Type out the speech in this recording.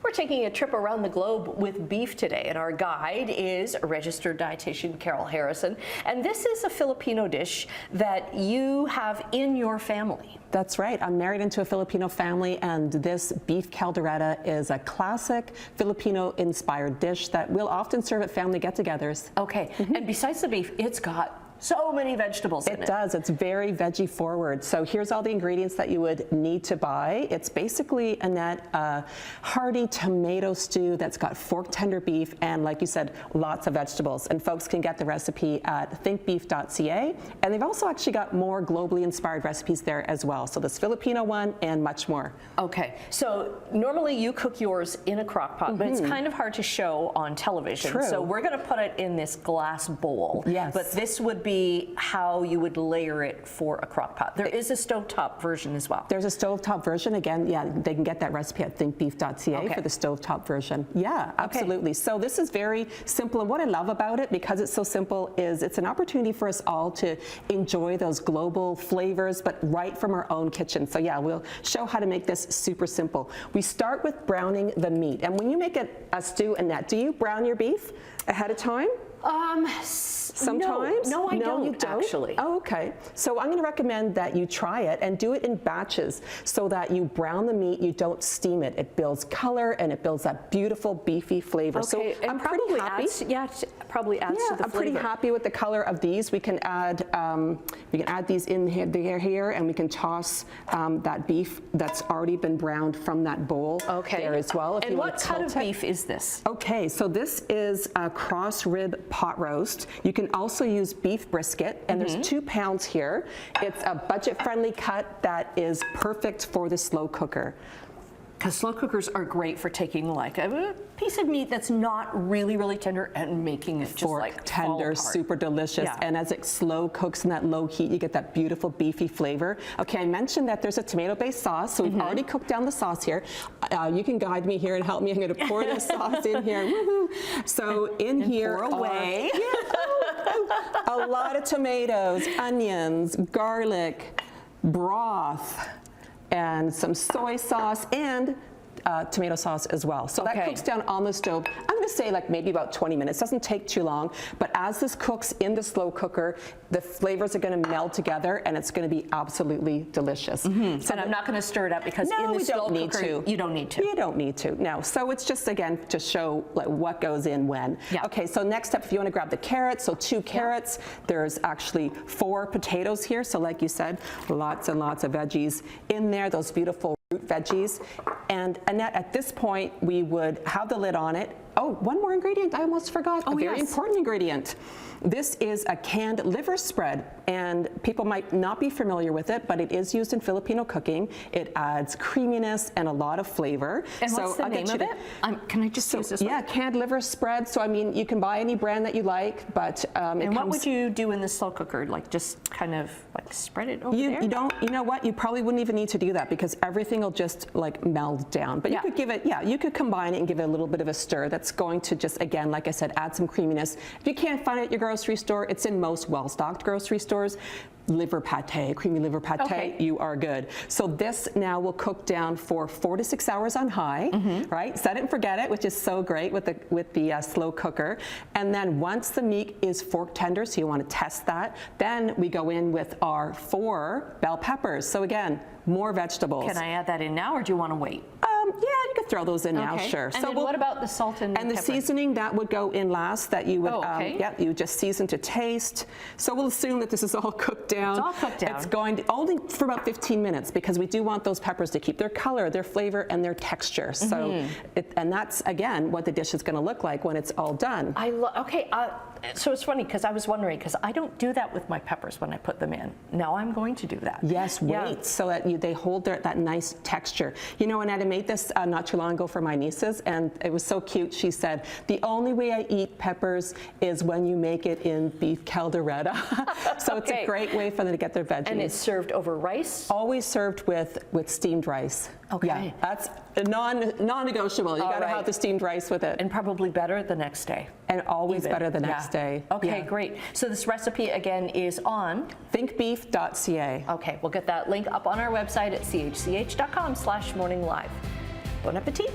We're taking a trip around the globe with beef today, and our guide is registered dietitian Carol Harrison. And this is a Filipino dish that you have in your family. That's right. I'm married into a Filipino family, and this beef caldereta is a classic Filipino-inspired dish that we'll often serve at family get-togethers. Okay, and besides the beef, it's got so many vegetables in it. It does. It's very veggie forward. So here's all the ingredients that you would need to buy. It's basically, Annette, a hearty tomato stew that's got fork tender beef and, like you said, lots of vegetables. And folks can get the recipe at thinkbeef.ca. And they've also actually got more globally inspired recipes there as well. So this Filipino one and much more. Okay. So normally you cook yours in a crock pot, but it's kind of hard to show on television. True. So we're going to put it in this glass bowl. Yes. But this would be how you would layer it for a crock pot. There is a stovetop version as well. There's a stovetop version. Again, yeah, they can get that recipe at thinkbeef.ca for the stovetop version. Yeah, absolutely. So this is very simple, and what I love about it, because it's so simple, is it's an opportunity for us all to enjoy those global flavors, but right from our own kitchen. So yeah, we'll show how to make this super simple. We start with browning the meat, and when you make a stew, Annette, do you brown your beef ahead of time? Sometimes? No, I don't, you don't actually. Oh, okay. So I'm going to recommend that you try it and do it in batches so that you brown the meat, you don't steam it. It builds color and it builds that beautiful beefy flavor. Okay, so I'm pretty happy. Probably adds to the I'm flavor. pretty happy with the color of these. We can add these in here, and we can toss that beef that's already been browned from that bowl there as well. And what cut of beef is this? Okay, so this is a cross rib pot roast. You can also use beef brisket, and there's 2 pounds here. It's a budget-friendly cut that is perfect for the slow cooker. Because slow cookers are great for taking like a piece of meat that's not really, really tender and making it just like tender, super delicious. Yeah. And as it slow cooks in that low heat, you get that beautiful beefy flavor. Okay, I mentioned that there's a tomato-based sauce, so we've already cooked down the sauce here. You can guide me here and help me. I'm going to pour the sauce in here. Woohoo! So in here, pour away. A lot of tomatoes, onions, garlic, broth, and some soy sauce and tomato sauce as well. So that cooks down on the stove. I'm going to say like maybe about 20 minutes. Doesn't take too long, but as this cooks in the slow cooker, the flavors are going to meld together and it's going to be absolutely delicious. So and I'm not going to stir it up because in the slow cooker, you don't need to. You don't need to, no. So it's just, again, to show like what goes in when. Yeah. Okay, so next up, if you want to grab the carrots, so 2 carrots. There's actually 4 potatoes here. So like you said, lots and lots of veggies in there, those beautiful root veggies. And Annette, at this point, we would have the lid on it. Oh, one more ingredient I almost forgot. A very important ingredient. This is a canned liver spread, and people might not be familiar with it, but it is used in Filipino cooking. It adds creaminess and a lot of flavor. And what's the name of it? Can I just use this one? Yeah, canned liver spread. So I mean, you can buy any brand that you like, but and what would you do in the slow cooker? Like just kind of like spread it over there? You don't. You know what? You probably wouldn't even need to do that because everything will just like meld down. But you could give it. Yeah, you could combine it and give it a little bit of a stir. That's going to just, again, like I said, add some creaminess. If you can't find it at your grocery store, it's in most well-stocked grocery stores. Liver pate, creamy liver pate, you are good. So this now will cook down for 4 to 6 hours on high, right? Set it and forget it, which is so great with the slow cooker. And then once the meat is fork tender, so you want to test that, then we go in with our 4 bell peppers. So again, more vegetables. Can I add that in now, or do you want to wait? Yeah, you could throw those in now, sure. And so what about the salt and the pepper? seasoning? That would go in last. That you would, you would just season to taste. So we'll assume that this is all cooked down. It's all cooked down. It's going to only for about 15 minutes because we do want those peppers to keep their color, their flavor, and their texture. So, and that's again what the dish is going to look like when it's all done. So it's funny because I was wondering because I don't do that with my peppers when I put them in. Now I'm going to do that. Yes, wait so that they hold that nice texture. You know, Annette, I made this not too long ago for my nieces, and it was so cute. She said, the only way I eat peppers is when you make it in beef caldereta. So it's a great way for them to get their veggies. And it's served over rice? Always served with steamed rice. Okay. Yeah, that's non-negotiable. You got to have the steamed rice with it. And probably better the next day. And always better the next day. Okay, great. So this recipe again is on thinkbeef.ca. Okay, we'll get that link up on our website at chch.com/morninglive. Bon appetit.